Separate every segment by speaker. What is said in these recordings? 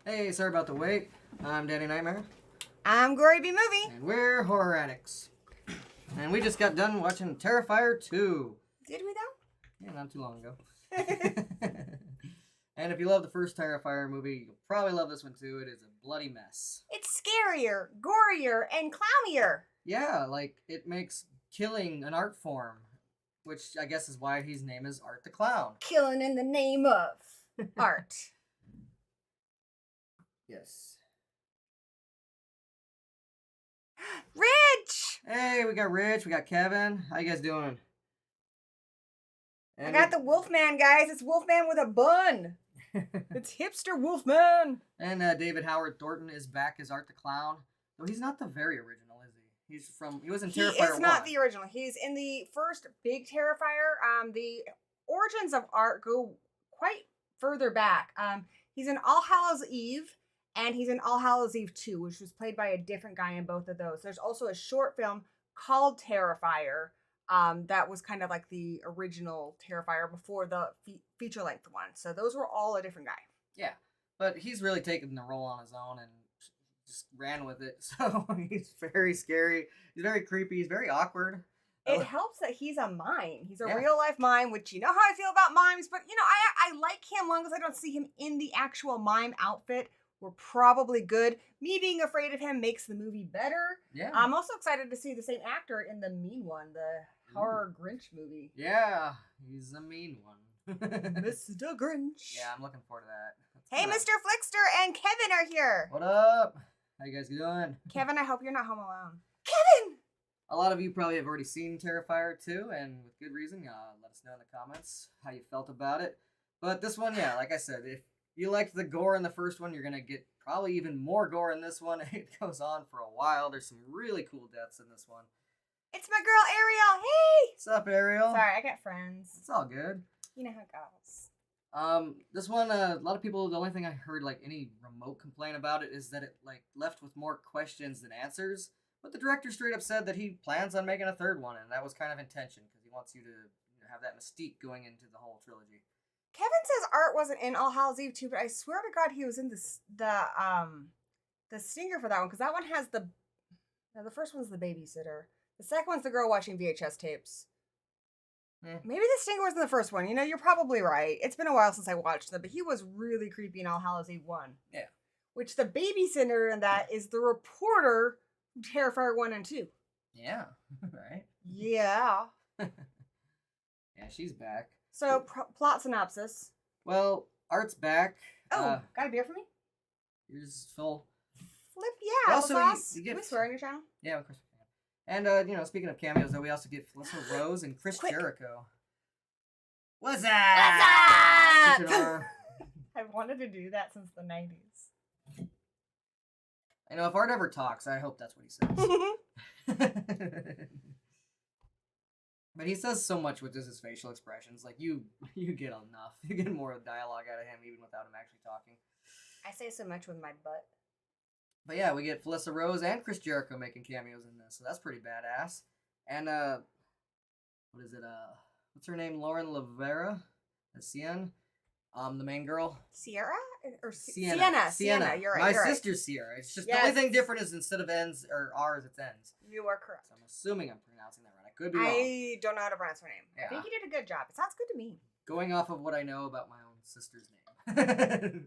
Speaker 1: Hey, sorry about the wait. I'm Danny Knightmare.
Speaker 2: I'm Gory B Movie.
Speaker 1: And we're Horror Addicts. And we just got done watching Terrifier 2.
Speaker 2: Did we though?
Speaker 1: Yeah, not too long ago. And if you love the first Terrifier movie, you'll probably love this one too. It is a bloody mess.
Speaker 2: It's scarier, gorier, and clownier.
Speaker 1: Yeah, like it makes killing an art form, which I guess is why his name is Art the Clown.
Speaker 2: Killing in the name of art.
Speaker 1: Yes.
Speaker 2: Rich!
Speaker 1: Hey, we got Rich, we got Kevin. How you guys doing?
Speaker 2: I got the Wolfman, guys. It's Wolfman with a bun. It's hipster Wolfman.
Speaker 1: And David Howard Thornton is back as Art the Clown. Though he's not the very original, is he? He was in Terrifier 1.
Speaker 2: He is not the original. He's in the first big Terrifier. The origins of Art go quite further back. He's in All Hallows Eve, and he's in All Hallows Eve 2, which was played by a different guy in both of those. There's also a short film called Terrifier. That was kind of like the original Terrifier before the feature-length one. So those were all a different guy.
Speaker 1: Yeah, but he's really taken the role on his own and just ran with it. So he's very scary. He's very creepy. He's very awkward.
Speaker 2: It helps that he's a mime. He's a real-life mime, which you know how I feel about mimes. But, you know, I like him long as I don't see him in the actual mime outfit. We're probably good. Me being afraid of him makes the movie better.
Speaker 1: Yeah.
Speaker 2: I'm also excited to see the same actor in the mean one, the horror Grinch movie.
Speaker 1: Yeah, he's a mean one.
Speaker 2: Mr. Grinch.
Speaker 1: Yeah, I'm looking forward to that.
Speaker 2: Hey, Mr. Flickster and Kevin are here.
Speaker 1: What up? How you guys doing?
Speaker 2: Kevin, I hope you're not home alone. Kevin!
Speaker 1: A lot of you probably have already seen Terrifier 2, and with good reason. Let us know in the comments how you felt about it. But this one, yeah, like I said, if you liked the gore in the first one, you're going to get probably even more gore in this one. It goes on for a while. There's some really cool deaths in this one.
Speaker 2: It's my girl, Ariel. Hey!
Speaker 1: What's up, Ariel?
Speaker 2: Sorry, I got friends.
Speaker 1: It's all good.
Speaker 2: You know how it goes.
Speaker 1: This one, a lot of people, the only thing I heard, like, any remote complaint about it is that it, like, left with more questions than answers. But the director straight up said that he plans on making a third one, and that was kind of intention, because he wants you to have that mystique going into the whole trilogy.
Speaker 2: Kevin says Art wasn't in All Hallows Eve 2, but I swear to God he was in the stinger for that one, because that one has the first one's the babysitter. The second one's the girl watching VHS tapes. Maybe the stinger was in the first one. You know, you're probably right. It's been a while since I watched them, but he was really creepy in All Hallows Eve 1.
Speaker 1: Yeah. Which
Speaker 2: the babysitter in that is the reporter from Terrifier 1 and 2.
Speaker 1: Yeah, right?
Speaker 2: Yeah.
Speaker 1: Yeah, she's back.
Speaker 2: So, plot synopsis.
Speaker 1: Well, Art's back.
Speaker 2: Oh, got a beer for me?
Speaker 1: Here's full.
Speaker 2: Flip, yeah.
Speaker 1: Also, you get...
Speaker 2: Can we swear on your channel?
Speaker 1: Yeah, of course we can. And, speaking of cameos, though, we also get Felissa Rose and Chris Jericho. What's up?
Speaker 2: What's up? I've wanted to do that since the 90s.
Speaker 1: I know, if Art ever talks, I hope that's what he says. But he says so much with just his facial expressions. Like, you get enough. You get more dialogue out of him even without him actually talking.
Speaker 2: I say so much with my butt.
Speaker 1: But yeah, we get Felissa Rose and Chris Jericho making cameos in this, so that's pretty badass. And, what is it, what's her name? Lauren Lavera? Cien? The main girl?
Speaker 2: Sierra? Or
Speaker 1: Sienna.
Speaker 2: Sienna, you're right.
Speaker 1: My sister's Sierra. It's just the only thing different is instead of N's or R's, it's N's.
Speaker 2: You are correct.
Speaker 1: So I'm assuming I'm pronouncing that right. I could be wrong.
Speaker 2: I don't know how to pronounce her name.
Speaker 1: Yeah.
Speaker 2: I think you did a good job. It sounds good to me.
Speaker 1: Going off of what I know about my own sister's name.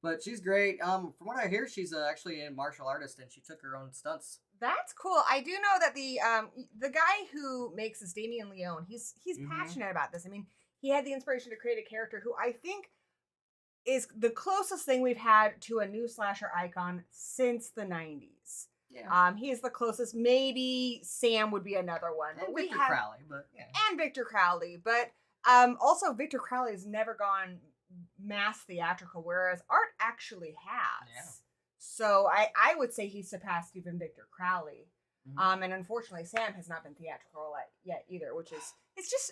Speaker 1: But she's great. From what I hear, she's actually a martial artist, and she took her own stunts.
Speaker 2: That's cool. I do know that the guy who makes this, Damien Leone, he's passionate about this. I mean, he had the inspiration to create a character who I think is the closest thing we've had to a new slasher icon since the 90s.
Speaker 1: Yeah.
Speaker 2: He is the closest. Maybe Sam would be another one.
Speaker 1: And Victor Crowley, but yeah.
Speaker 2: And Victor Crowley, but also Victor Crowley has never gone mass theatrical, whereas Art actually has.
Speaker 1: Yeah.
Speaker 2: So I would say he surpassed even Victor Crowley. And unfortunately, Sam has not been theatrical yet either, which is,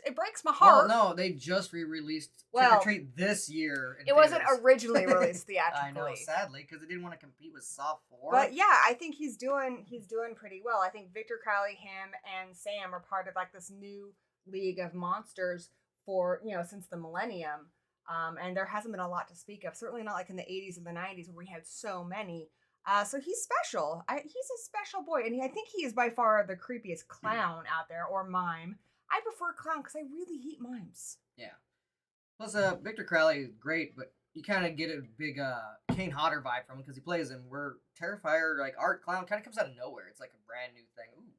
Speaker 2: it breaks my heart.
Speaker 1: Well, no, they just re-released Trick or Treat this year.
Speaker 2: It wasn't originally released theatrically.
Speaker 1: I know, sadly, because it didn't want to compete with Saw 4.
Speaker 2: But yeah, I think he's doing pretty well. I think Victor Crowley, him, and Sam are part of like this new league of monsters for, since the millennium. And there hasn't been a lot to speak of. Certainly not like in the 80s and the 90s where we had so many. So he's special. He's a special boy. And I think he is by far the creepiest clown out there, or mime. I prefer clown because I really hate mimes.
Speaker 1: Yeah. Plus, Victor Crowley is great, but you kind of get a big Kane Hodder vibe from him because he plays him. Where Terrifier, like art clown, kind of comes out of nowhere. It's like a brand new thing. Ooh.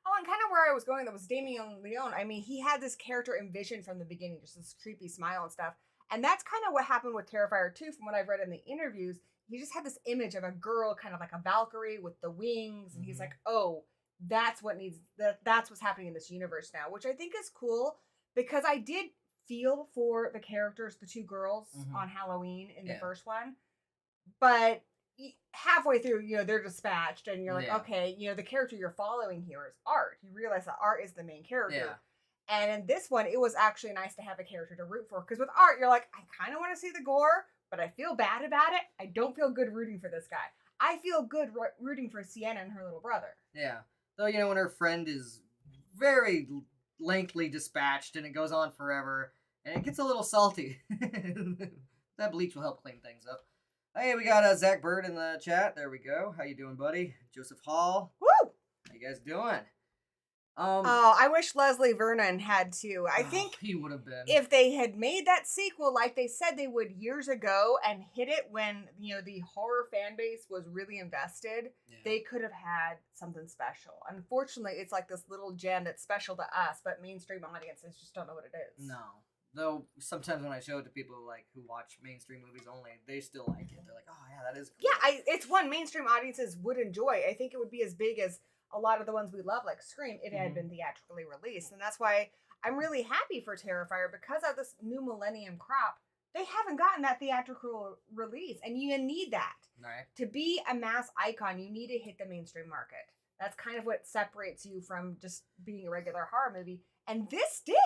Speaker 2: Oh, and kind of where I was going, that was Damien Leone. I mean, he had this character envisioned from the beginning, just this creepy smile and stuff. And that's kind of what happened with Terrifier 2, from what I've read in the interviews. He just had this image of a girl, kind of like a Valkyrie with the wings, and he's like, "Oh, that's what's happening in this universe now," which I think is cool because I did feel for the characters, the two girls on Halloween in the first one, but halfway through, they're dispatched, and you're like, okay, the character you're following here is Art. You realize that Art is the main character. And in this one, it was actually nice to have a character to root for, because with Art, you're like, I kind of want to see the gore, but I feel bad about it. I don't feel good rooting for this guy. I feel good rooting for Sienna and her little brother. Yeah.
Speaker 1: So, when her friend is very lengthily dispatched and it goes on forever and it gets a little salty. That bleach will help clean things up. Hey, we got Zach Bird in the chat. There we go. How you doing, buddy? Joseph Hall.
Speaker 2: Woo!
Speaker 1: How you guys doing?
Speaker 2: I wish Leslie Vernon had too. I think
Speaker 1: he would have been.
Speaker 2: If they had made that sequel like they said they would years ago and hit it when, the horror fan base was really invested, they could have had something special. Unfortunately, it's like this little gem that's special to us, but mainstream audiences just don't know what it is.
Speaker 1: No. Though sometimes when I show it to people who watch mainstream movies only, they still like it. They're like, "Oh yeah, that is cool."
Speaker 2: Yeah, it's one mainstream audiences would enjoy. I think it would be as big as a lot of the ones we love, like Scream, if it had been theatrically released. And that's why I'm really happy for Terrifier, because of this new millennium crop. They haven't gotten that theatrical release, and you need that.
Speaker 1: Right.
Speaker 2: To be a mass icon, you need to hit the mainstream market. That's kind of what separates you from just being a regular horror movie. And this did.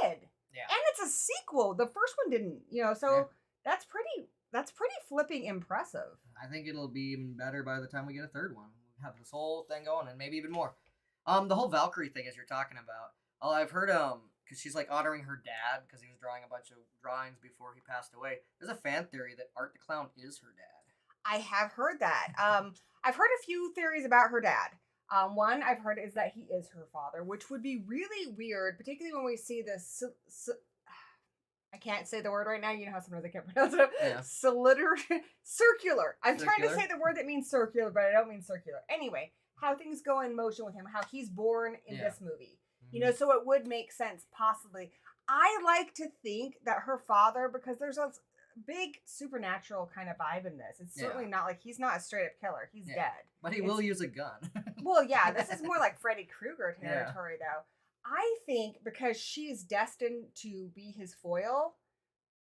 Speaker 1: Yeah.
Speaker 2: And it's a sequel. The first one didn't, that's pretty flipping impressive.
Speaker 1: I think it'll be even better by the time we get a third one. We'll have this whole thing going, and maybe even more. The whole Valkyrie thing, as you're talking about, I've heard, because she's like honoring her dad because he was drawing a bunch of drawings before he passed away. There's a fan theory that Art the Clown is her dad.
Speaker 2: I have heard that. I've heard a few theories about her dad. One I've heard is that he is her father, which would be really weird, particularly when we see this. I can't say the word right now. You know how sometimes I can't pronounce it.
Speaker 1: Yeah.
Speaker 2: Circular. I'm trying to say the word that means circular, but I don't mean circular. Anyway, how things go in motion with him, how he's born in this movie. So it would make sense, possibly. I like to think that her father, because there's a big supernatural kind of vibe in this. It's certainly not like he's not a straight up killer. He's dead.
Speaker 1: But he will use a gun.
Speaker 2: Well, yeah, this is more like Freddy Krueger territory, though. I think because she's destined to be his foil,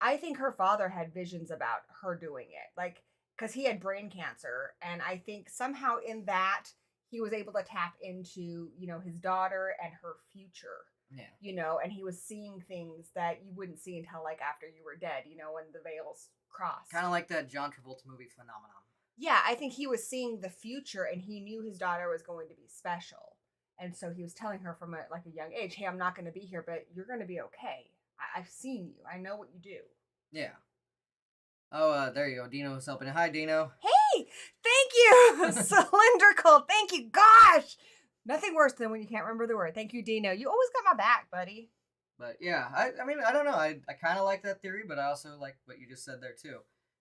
Speaker 2: I think her father had visions about her doing it. Because he had brain cancer. And I think somehow in that, he was able to tap into, his daughter and her future. Yeah. And he was seeing things that you wouldn't see until after you were dead, when the veils cross.
Speaker 1: Kind of like that John Travolta movie Phenomenon.
Speaker 2: Yeah, I think he was seeing the future, and he knew his daughter was going to be special. And so he was telling her from a young age, hey, I'm not going to be here, but you're going to be okay. I've seen you. I know what you do.
Speaker 1: Yeah. Oh, there you go. Dino's helping. Hi, Dino.
Speaker 2: Hey, thank you. Cylindrical. Thank you. Gosh. Nothing worse than when you can't remember the word. Thank you, Dino. You always got my back, buddy.
Speaker 1: But yeah, I mean, I don't know. I kind of like that theory, but I also like what you just said there too,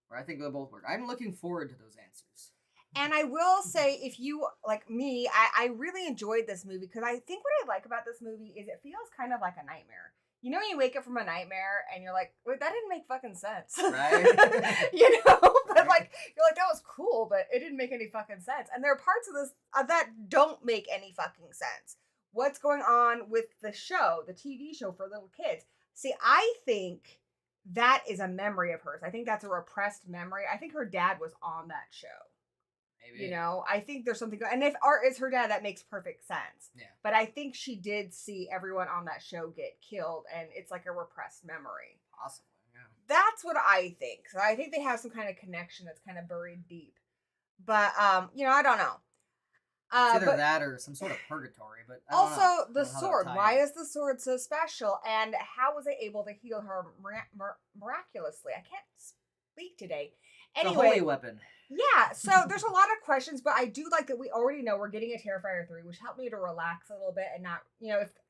Speaker 1: where I think they'll both work. I'm looking forward to those answers.
Speaker 2: And I will say, if you, like me, I really enjoyed this movie, because I think what I like about this movie is it feels kind of like a nightmare. You know, when you wake up from a nightmare and you're like, wait, that didn't make fucking sense.
Speaker 1: Right.
Speaker 2: But you're like, that was cool, but it didn't make any fucking sense. And there are parts of this that don't make any fucking sense. What's going on with the show, the TV show for little kids? See, I think that is a memory of hers. I think that's a repressed memory. I think her dad was on that show. Maybe. I think there's something. And if Art is her dad, that makes perfect sense. Yeah. But I think she did see everyone on that show get killed, and it's like a repressed memory.
Speaker 1: Possibly, yeah.
Speaker 2: That's what I think. So I think they have some kind of connection that's kind of buried deep. But, I don't know.
Speaker 1: It's either
Speaker 2: But
Speaker 1: that or some sort of purgatory, but I don't know.
Speaker 2: also,
Speaker 1: I
Speaker 2: the
Speaker 1: don't know how they'll
Speaker 2: sword.
Speaker 1: tie
Speaker 2: Why
Speaker 1: in.
Speaker 2: is the sword so special? And how was it able to heal her miraculously? I can't speak today.
Speaker 1: It's a holy
Speaker 2: Anyway,
Speaker 1: weapon.
Speaker 2: yeah, so there's a lot of questions, but I do like that we already know we're getting a Terrifier 3, which helped me to relax a little bit and not,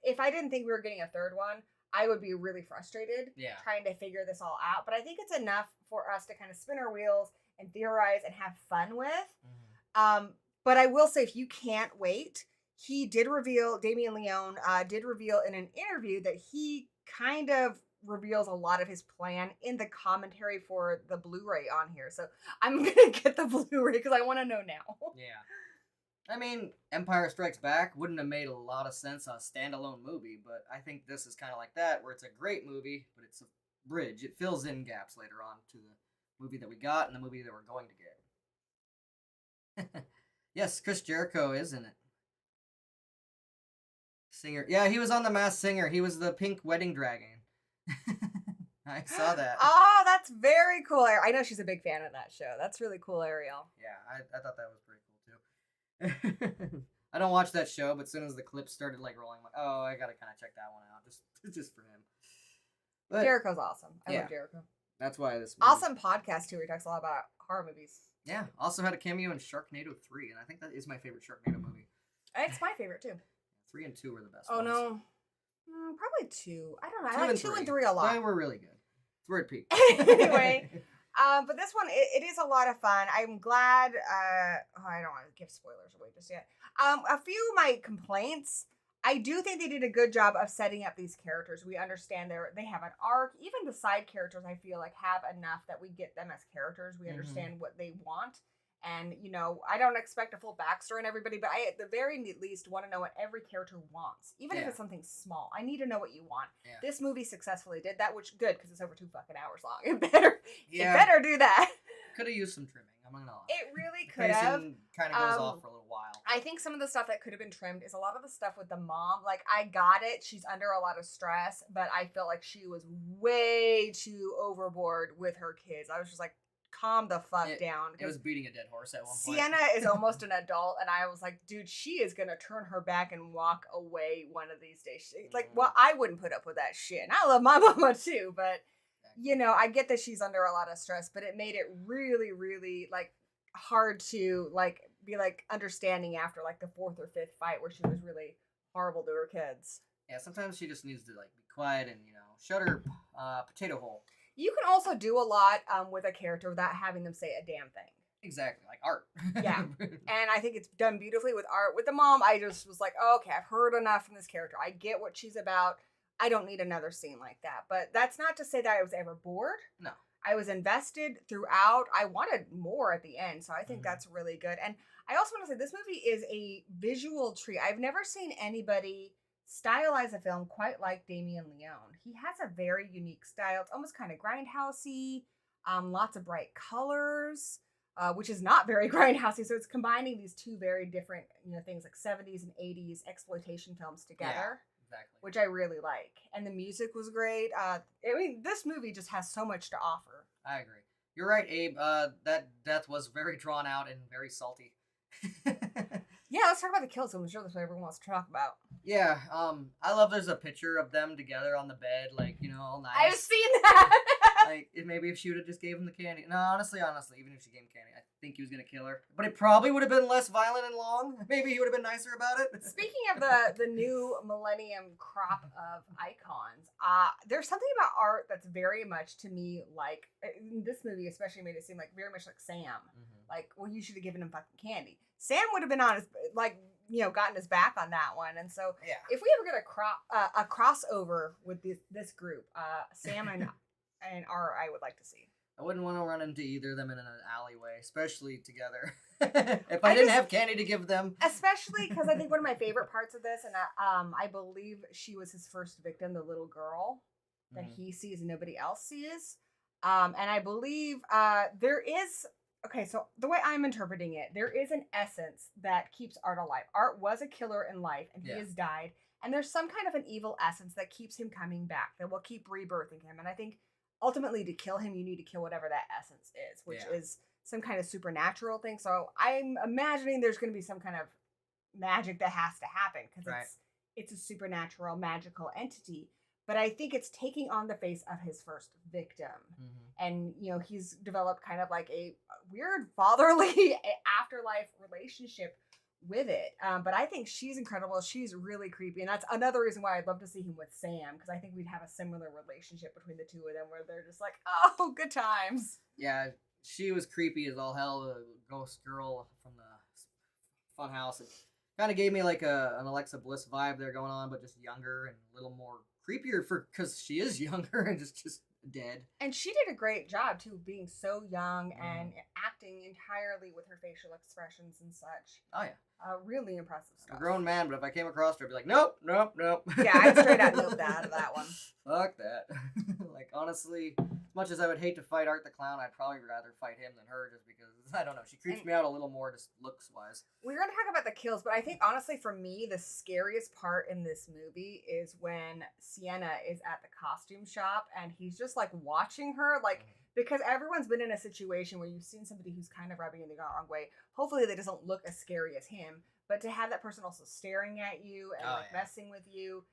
Speaker 2: if I didn't think we were getting a third one, I would be really frustrated
Speaker 1: Yeah.
Speaker 2: trying to figure this all out. But I think it's enough for us to kind of spin our wheels and theorize and have fun with. But I will say, if you can't wait, he did reveal, Damien Leone did reveal in an interview that he kind of reveals a lot of his plan in the commentary for the Blu-ray on here. So I'm gonna get the Blu-ray because I want to know now.
Speaker 1: Yeah. I mean, Empire Strikes Back wouldn't have made a lot of sense on a standalone movie, but I think this is kind of like that, where it's a great movie, but it's a bridge. It fills in gaps later on to the movie that we got and the movie that we're going to get. Yes, Chris Jericho is in it. Singer. Yeah, he was on The Masked Singer. He was the pink wedding dragon. I saw that.
Speaker 2: Oh, that's very cool. I know she's a big fan of that show. That's really cool, Ariel.
Speaker 1: Yeah, I thought that was pretty cool too. I don't watch that show, but as soon as the clips started like rolling, I'm like, oh, I gotta kind of check that one out, just for him. But
Speaker 2: Jericho's awesome. I
Speaker 1: yeah.
Speaker 2: love Jericho.
Speaker 1: That's why this movie,
Speaker 2: Awesome podcast too. He talks a lot about horror movies.
Speaker 1: Yeah, also had a cameo in Sharknado 3, and I think that is my favorite Sharknado movie.
Speaker 2: It's my favorite too.
Speaker 1: 3 and 2 were the best.
Speaker 2: Oh
Speaker 1: ones.
Speaker 2: No, probably 2. I don't know.
Speaker 1: 2
Speaker 2: I like
Speaker 1: and
Speaker 2: 2 and
Speaker 1: 3.
Speaker 2: 3 a lot.
Speaker 1: They were really good. It's where it peaked.
Speaker 2: Anyway, but this one it is a lot of fun. I'm glad. I don't want to give spoilers away just yet. A few of my complaints. I do think they did a good job of setting up these characters. We understand they have an arc. Even the side characters, I feel like, have enough that we get them as characters. We understand what they want. And, I don't expect a full backstory on everybody, but I, at the very least, want to know what every character wants. Even if it's something small. I need to know what you want.
Speaker 1: Yeah.
Speaker 2: This movie successfully did that, which good, because it's over 2 fucking hours long. It better do that.
Speaker 1: Could have used some trimming. I'm not gonna lie.
Speaker 2: It really could have.
Speaker 1: Kind of goes off for a little while.
Speaker 2: I think some of the stuff that could have been trimmed is a lot of the stuff with the mom. Like, I got it. She's under a lot of stress, but I felt like she was way too overboard with her kids. I was just like, calm the fuck down.
Speaker 1: It was beating a dead horse at one point.
Speaker 2: Sienna is almost an adult, and I was like, dude, she is going to turn her back and walk away one of these days. Like, well, I wouldn't put up with that shit. And I love my mama too, but, I get that she's under a lot of stress, but it made it really, really, like, hard to, like, be, like, understanding after, like, the 4th or 5th fight where she was really horrible to her kids.
Speaker 1: Yeah, sometimes she just needs to, like, be quiet and, shut her potato hole.
Speaker 2: You can also do a lot with a character without having them say a damn thing.
Speaker 1: Exactly, like art.
Speaker 2: Yeah. And I think it's done beautifully with art. With the mom, I just was like, oh, okay, I've heard enough from this character. I get what she's about. I don't need another scene like that. But that's not to say that I was ever bored.
Speaker 1: No.
Speaker 2: I was invested throughout. I wanted more at the end. So I think that's really good. And I also want to say this movie is a visual treat. I've never seen anybody stylize a film quite like Damien Leone. He has a very unique style. It's almost kind of grindhousey, lots of bright colors, which is not very grindhousey. So it's combining these two very different, things like 70s and 80s exploitation films together.
Speaker 1: Yeah, exactly.
Speaker 2: Which I really like. And the music was great. This movie just has so much to offer.
Speaker 1: I agree. You're right, Abe. That death was very drawn out and very salty.
Speaker 2: Yeah, let's talk about the kills. I'm sure that's what everyone wants to talk about.
Speaker 1: Yeah, I love there's a picture of them together on the bed, like, all nice.
Speaker 2: I've seen that!
Speaker 1: Like, maybe if she would have just gave him the candy. No, honestly, even if she gave him candy, I think he was going to kill her. But it probably would have been less violent and long. Maybe he would have been nicer about it.
Speaker 2: Speaking of the new millennium crop of icons, there's something about art that's very much, to me, like, this movie especially made it seem like very much like Sam. Like, well, you should have given him fucking candy. Sam would have been on his, gotten his back on that one. And so if we ever get a crossover with this group, Sam and R, I would like to see.
Speaker 1: I wouldn't want to run into either of them in an alleyway, especially together. If I didn't have candy to give them. Especially
Speaker 2: because I think one of my favorite parts of this, and I believe she was his first victim, the little girl that he sees and nobody else sees. And I believe there is... Okay, so the way I'm interpreting it, there is an essence that keeps Art alive. Art was a killer in life, and he has died. And there's some kind of an evil essence that keeps him coming back, that will keep rebirthing him. And I think, ultimately, to kill him, you need to kill whatever that essence is, which is some kind of supernatural thing. So I'm imagining there's going to be some kind of magic that has to happen because
Speaker 1: Right.
Speaker 2: it's a supernatural magical entity. But I think it's taking on the face of his first victim. And, he's developed kind of like a weird fatherly afterlife relationship with it. But I think she's incredible. She's really creepy. And that's another reason why I'd love to see him with Sam, because I think we'd have a similar relationship between the two of them where they're just like, oh, good times.
Speaker 1: Yeah, she was creepy as all hell, the ghost girl from the Funhouse. It kind of gave me like an Alexa Bliss vibe there going on, but just younger and a little more creepier because she is younger and just dead.
Speaker 2: And she did a great job too, being so young and acting entirely with her facial expressions and such.
Speaker 1: Oh yeah,
Speaker 2: really impressive stuff.
Speaker 1: I'm a grown man, but if I came across her, I'd be like, nope.
Speaker 2: Yeah, I'd straight out nope out of that one.
Speaker 1: Fuck that. Like honestly, as much as I would hate to fight Art the Clown, I'd probably rather fight him than her, just because I don't know, she creeps me out a little more just looks wise.
Speaker 2: We're gonna talk about the kills, but I think honestly for me the scariest part in this movie is when Sienna is at the costume shop and he's just like watching her, like because everyone's been in a situation where you've seen somebody who's kind of rubbing you the wrong way. Hopefully they doesn't look as scary as him, but to have that person also staring at you and messing with you,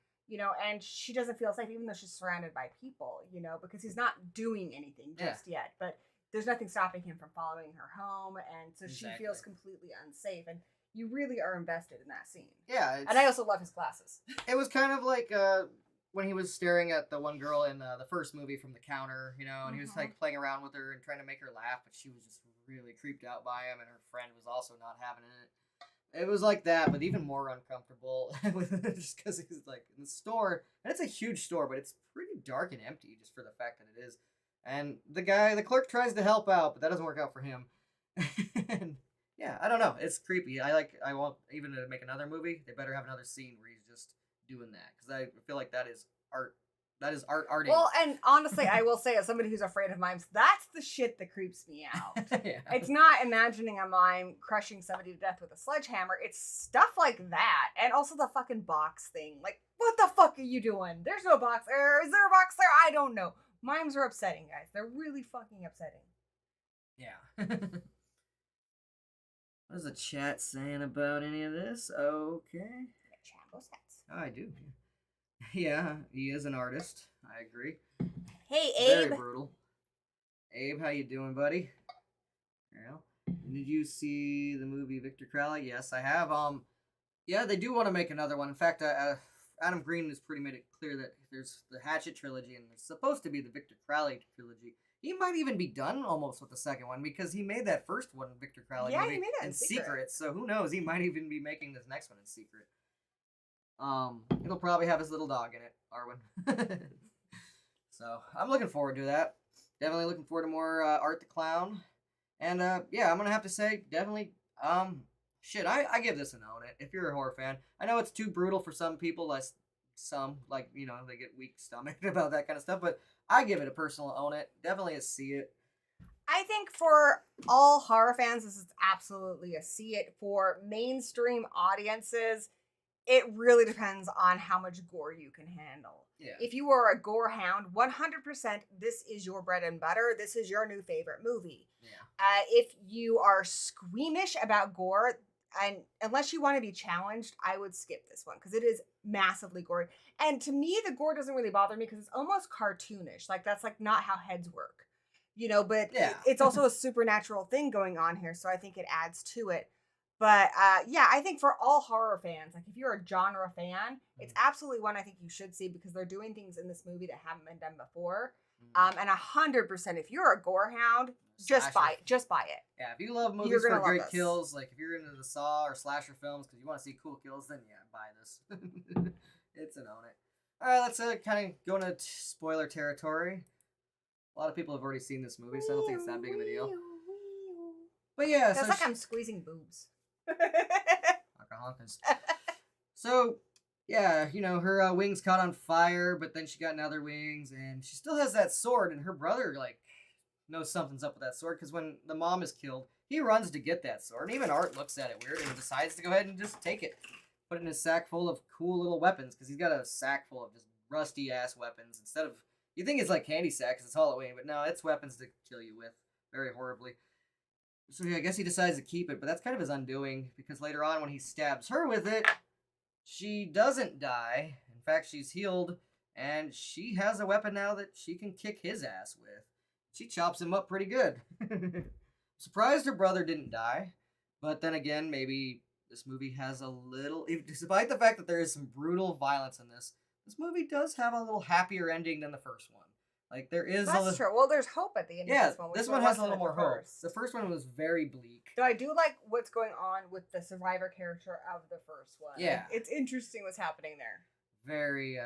Speaker 2: and she doesn't feel safe even though she's surrounded by people, because he's not doing anything just yet, but there's nothing stopping him from following her home, and so she feels completely unsafe, and you really are invested in that scene.
Speaker 1: Yeah,
Speaker 2: and I also love his glasses.
Speaker 1: It was kind of like when he was staring at the one girl in the first movie from the counter, and he was like playing around with her and trying to make her laugh, but she was just really creeped out by him, and her friend was also not having it. It was like that, but even more uncomfortable, just because he's like in the store, and it's a huge store, but it's pretty dark and empty just for the fact that it is. And the clerk tries to help out, but that doesn't work out for him. And yeah, I don't know. It's creepy. I want even to make another movie, they better have another scene where he's just doing that, because I feel like that is art. That is arty.
Speaker 2: Well, and honestly, I will say, as somebody who's afraid of mimes, that's the shit that creeps me out.
Speaker 1: Yeah.
Speaker 2: It's not imagining a mime crushing somebody to death with a sledgehammer. It's stuff like that. And also the fucking box thing. Like, what the fuck are you doing? There's no box there. Is there a box there? I don't know. Mimes are upsetting, guys. They're really fucking upsetting.
Speaker 1: Yeah. What is the chat saying about any of this? Okay. Oh, I do. Yeah, he is an artist. I agree.
Speaker 2: Hey, Abe.
Speaker 1: Very brutal. Abe, how you doing, buddy? Yeah. Did you see the movie Victor Crowley? Yes, I have. Yeah, they do want to make another one. In fact, Adam Green has pretty made it clear that there's the Hatchet trilogy and it's supposed to be the Victor Crowley trilogy. He might even be done almost with the second one because he made that first one, Victor Crowley movie,
Speaker 2: he made that in secret.
Speaker 1: So who knows? He might even be making this next one in secret. It'll probably have his little dog in it, Arwen. So I'm looking forward to that. Definitely looking forward to more Art the Clown. And yeah, I'm gonna have to say, definitely, I give this an own it. If you're a horror fan, I know it's too brutal for some people. They get weak stomach about that kind of stuff. But I give it a personal own it. Definitely a see it.
Speaker 2: I think for all horror fans, this is absolutely a see it. For mainstream audiences, it really depends on how much gore you can handle.
Speaker 1: Yeah.
Speaker 2: If you are a gore hound, 100% this is your bread and butter. This is your new favorite movie.
Speaker 1: Yeah.
Speaker 2: If you are squeamish about gore, and unless you want to be challenged, I would skip this one because it is massively gory. And to me, the gore doesn't really bother me because it's almost cartoonish. Like that's like not how heads work, but it's also a supernatural thing going on here. So I think it adds to it. But yeah, I think for all horror fans, like if you're a genre fan, it's absolutely one I think you should see because they're doing things in this movie that haven't been done before. And 100%, if you're a gore hound, just buy it.
Speaker 1: Yeah, if you love movies for great kills, like if you're into the Saw or slasher films because you want to see cool kills, then yeah, buy this. It's an own it. All right, let's kind of go into spoiler territory. A lot of people have already seen this movie, so I don't think it's that big of a deal. But yeah,
Speaker 2: it's like I'm squeezing boobs.
Speaker 1: So yeah, her wings caught on fire, but then she got another wings, and she still has that sword, and her brother knows something's up with that sword because when the mom is killed, he runs to get that sword, and even Art looks at it weird and decides to go ahead and just take it, put it in his sack full of cool little weapons because he's got a sack full of just rusty ass weapons instead of, you think it's like candy sack because it's Halloween, but no, it's weapons to kill you with very horribly. So yeah, I guess he decides to keep it, but that's kind of his undoing because later on when he stabs her with it, she doesn't die. In fact, she's healed, and she has a weapon now that she can kick his ass with. She chops him up pretty good. Surprised her brother didn't die, but then again, maybe this movie has a little, despite the fact that there is some brutal violence in this movie does have a little happier ending than the first one. Like there is
Speaker 2: That's true. Well, there's hope at the end of this one.
Speaker 1: This one has a little more hope. The first one was very bleak.
Speaker 2: So I do like what's going on with the survivor character of the first one.
Speaker 1: Yeah.
Speaker 2: It's interesting what's happening there.
Speaker 1: Very,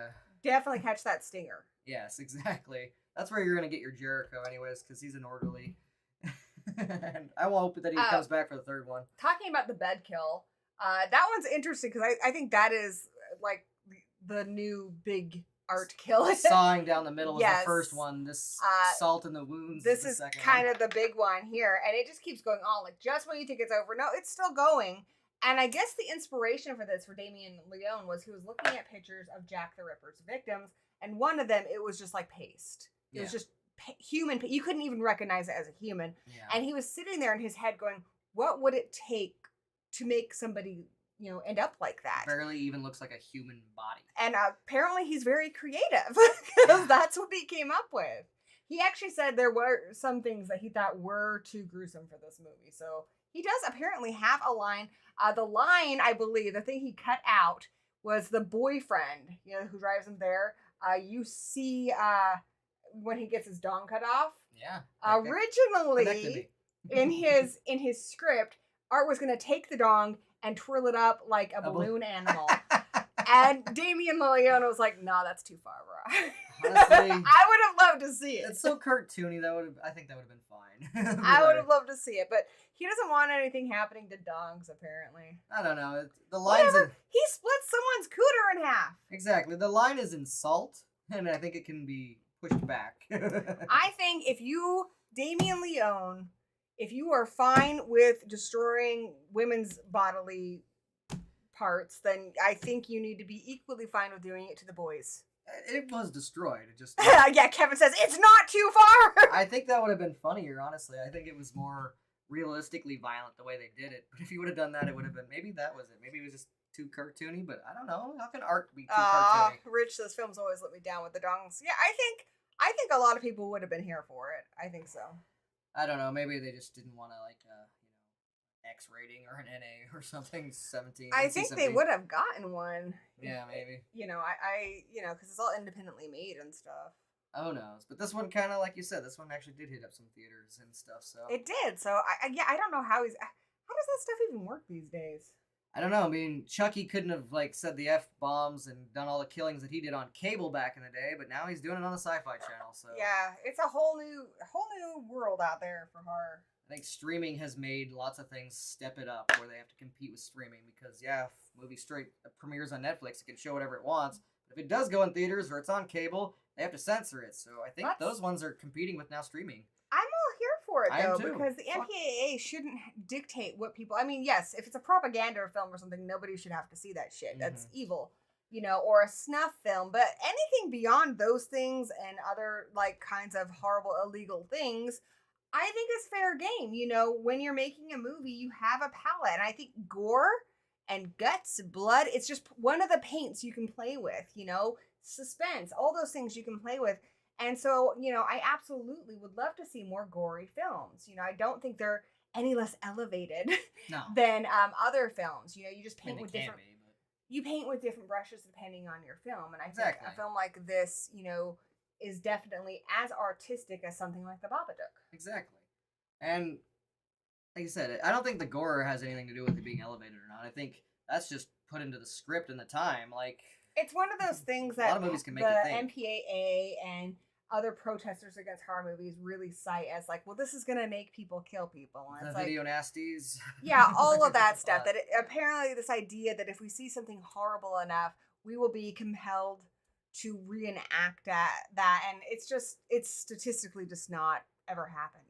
Speaker 2: Definitely catch that stinger.
Speaker 1: Yes, exactly. That's where you're going to get your Jericho anyways, because he's an orderly. And I will hope that he comes back for the third one.
Speaker 2: Talking about the bed kill, that one's interesting because I think that is like the new big art kill.
Speaker 1: Sawing down the middle
Speaker 2: Yes.
Speaker 1: is the first one. This salt in the wounds
Speaker 2: This
Speaker 1: is the
Speaker 2: is
Speaker 1: second
Speaker 2: kind
Speaker 1: one.
Speaker 2: of the big one here, and it just keeps going on. Like just when you think it's over, no, it's still going. And I guess the inspiration for this for Damien Leone was he was looking at pictures of Jack the Ripper's victims, and one of them it was just like paste. It was just human. You couldn't even recognize it as a human.
Speaker 1: Yeah.
Speaker 2: And he was sitting there in his head going, "What would it take to make somebody, end up like that?"
Speaker 1: Barely even looks like a human body.
Speaker 2: And apparently he's very creative because that's what he came up with. He actually said there were some things that he thought were too gruesome for this movie. So he does apparently have a line. The line, I believe, the thing he cut out was the boyfriend, who drives him there. You see when he gets his dong cut off.
Speaker 1: Yeah.
Speaker 2: Originally, in his script, Art was going to take the dong and twirl it up like a balloon animal. And Damien Leone was like, "No, that's too far, bro."
Speaker 1: Honestly,
Speaker 2: I would have loved to see it.
Speaker 1: It's so cartoony. I think that would have been fine.
Speaker 2: I would have loved to see it, but he doesn't want anything happening to dongs, apparently.
Speaker 1: I don't know. The line's
Speaker 2: He split someone's cooter in half.
Speaker 1: Exactly. The line is in salt, and I think it can be pushed back.
Speaker 2: I think Damien Leone, if you are fine with destroying women's bodily parts, then I think you need to be equally fine with doing it to the boys.
Speaker 1: It was destroyed. It just
Speaker 2: yeah, Kevin says it's not too far.
Speaker 1: I think that would have been funnier, honestly. I think it was more realistically violent the way they did it. But if you would have done that, it would have been maybe that was it. Maybe it was just too cartoony, but I don't know. How can art be too cartoony?
Speaker 2: Rich says films always let me down with the dongs. Yeah, I think a lot of people would have been here for it. I think so.
Speaker 1: I don't know. Maybe they just didn't want to X rating or an NA or something. 17.
Speaker 2: I think they would have gotten one.
Speaker 1: Yeah, maybe.
Speaker 2: Because it's all independently made and stuff.
Speaker 1: Who knows? But this one kind of, like you said, this one actually did hit up some theaters and stuff. So
Speaker 2: it did. So I don't know how does that stuff even work these days?
Speaker 1: I don't know. I mean, Chucky couldn't have said the F-bombs and done all the killings that he did on cable back in the day, but now he's doing it on the Sci-Fi Channel. So
Speaker 2: yeah, it's a whole new world out there for horror.
Speaker 1: I think streaming has made lots of things step it up where they have to compete with streaming because, if movie straight premieres on Netflix, it can show whatever it wants. But if it does go in theaters or it's on cable, they have to censor it. So I think those ones are competing with now streaming.
Speaker 2: I'm all here for it, though,
Speaker 1: too.
Speaker 2: because the MPAA shouldn't dictate what people... I mean, yes, if it's a propaganda film or something, nobody should have to see that shit. That's evil. Or a snuff film. But anything beyond those things and other, kinds of horrible, illegal things... I think it's fair game. When you're making a movie, you have a palette. And I think gore and guts, blood, it's just one of the paints you can play with, suspense, all those things you can play with. And so, I absolutely would love to see more gory films. I don't think they're any less elevated than other films. You just paint with different... You paint with different brushes depending on your film. And I think a film like this, is definitely as artistic as something like The Babadook.
Speaker 1: Exactly. And like I said, I don't think the gore has anything to do with it being elevated or not. I think that's just put into the script and the time.
Speaker 2: It's one of those things that
Speaker 1: a lot of movies can make
Speaker 2: the
Speaker 1: you think.
Speaker 2: MPAA and other protesters against horror movies really cite as this is going to make people kill people. And
Speaker 1: the video nasties.
Speaker 2: Yeah, all of that stuff. That apparently this idea that if we see something horrible enough, we will be compelled to reenact that, and it's statistically just not ever happened.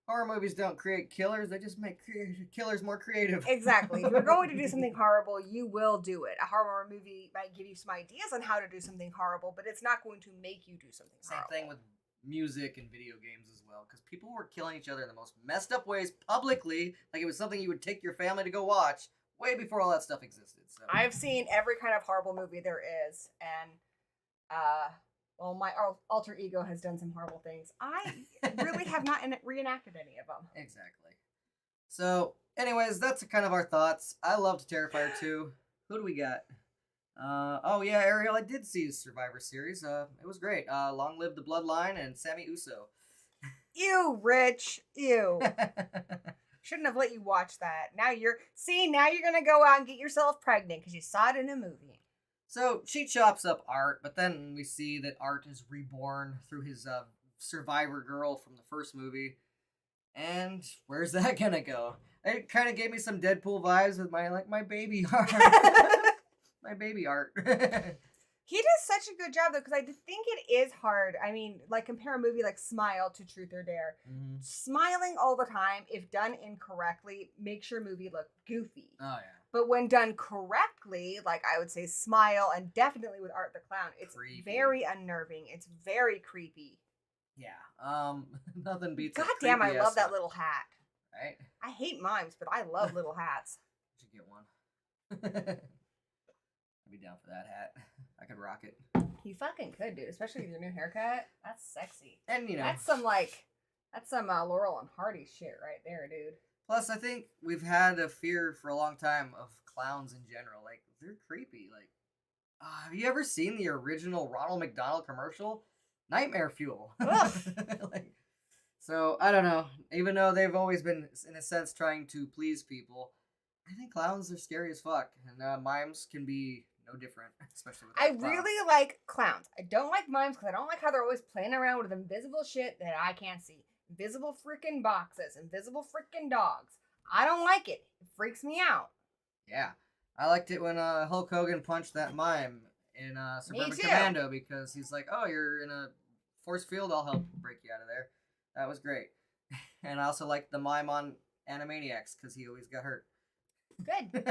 Speaker 1: Horror movies don't create killers; they just make killers more creative.
Speaker 2: Exactly. If you're going to do something horrible, you will do it. A horror movie might give you some ideas on how to do something horrible, but it's not going to make you do something horrible.
Speaker 1: Same thing with music and video games as well, because people were killing each other in the most messed up ways publicly, like it was something you would take your family to go watch way before all that stuff existed. So
Speaker 2: I've seen every kind of horrible movie there is, and well, my alter ego has done some horrible things. I really have not reenacted any of them.
Speaker 1: exactly. So, anyways, that's kind of our thoughts. I loved Terrifier 2. Who do we got? Oh yeah, Ariel, I did see the Survivor Series. It was great. Long live the Bloodline and Sammy Uso.
Speaker 2: Ew, Rich. Ew. Shouldn't have let you watch that. Now you're gonna go out and get yourself pregnant because you saw it in a movie.
Speaker 1: So she chops up Art, but then we see that Art is reborn through his Survivor girl from the first movie. And where's that gonna go? It kind of gave me some Deadpool vibes with my baby Art. My baby Art.
Speaker 2: He does such a good job though, because I think it is hard. I mean, like compare a movie like Smile to Truth or Dare.
Speaker 1: Mm-hmm.
Speaker 2: Smiling all the time, if done incorrectly, makes your movie look goofy.
Speaker 1: Oh yeah.
Speaker 2: But when done correctly, like I would say Smile, and definitely with Art the Clown, it's
Speaker 1: Creepy.
Speaker 2: very unnerving. It's very creepy.
Speaker 1: Yeah. Nothing beats.
Speaker 2: God damn, I love that little hat.
Speaker 1: Right?
Speaker 2: I hate mimes, but I love little hats.
Speaker 1: Should get one. I'd be down for that hat. I could rock it.
Speaker 2: You fucking could, dude. Especially with your new haircut. That's sexy.
Speaker 1: And you know,
Speaker 2: that's some Laurel and Hardy shit right there, dude.
Speaker 1: Plus, I think we've had a fear for a long time of clowns in general. Like, they're creepy. Like, have you ever seen the original Ronald McDonald commercial? Nightmare fuel. Like, so, I don't know. Even though they've always been, in a sense, trying to please people, I think clowns are scary as fuck. And mimes can be no different, especially with
Speaker 2: I really like clowns. I don't like mimes because I don't like how they're always playing around with invisible shit that I can't see. Invisible freaking boxes, invisible freaking dogs. I don't like it. It freaks me out.
Speaker 1: Yeah. I liked it when Hulk Hogan punched that mime in Suburban Commando, because he's like, oh, you're in a force field, I'll help break you out of there. That was great. And I also liked the mime on Animaniacs, because he always got hurt.
Speaker 2: Good.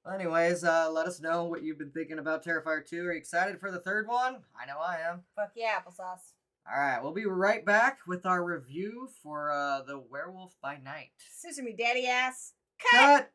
Speaker 1: Well, anyways, let us know what you've been thinking about Terrifier 2. Are you excited for the third one? I know I am.
Speaker 2: Fuck yeah, applesauce.
Speaker 1: Alright, we'll be right back with our review for The Werewolf by Night.
Speaker 2: Sesame daddy ass.
Speaker 1: Cut!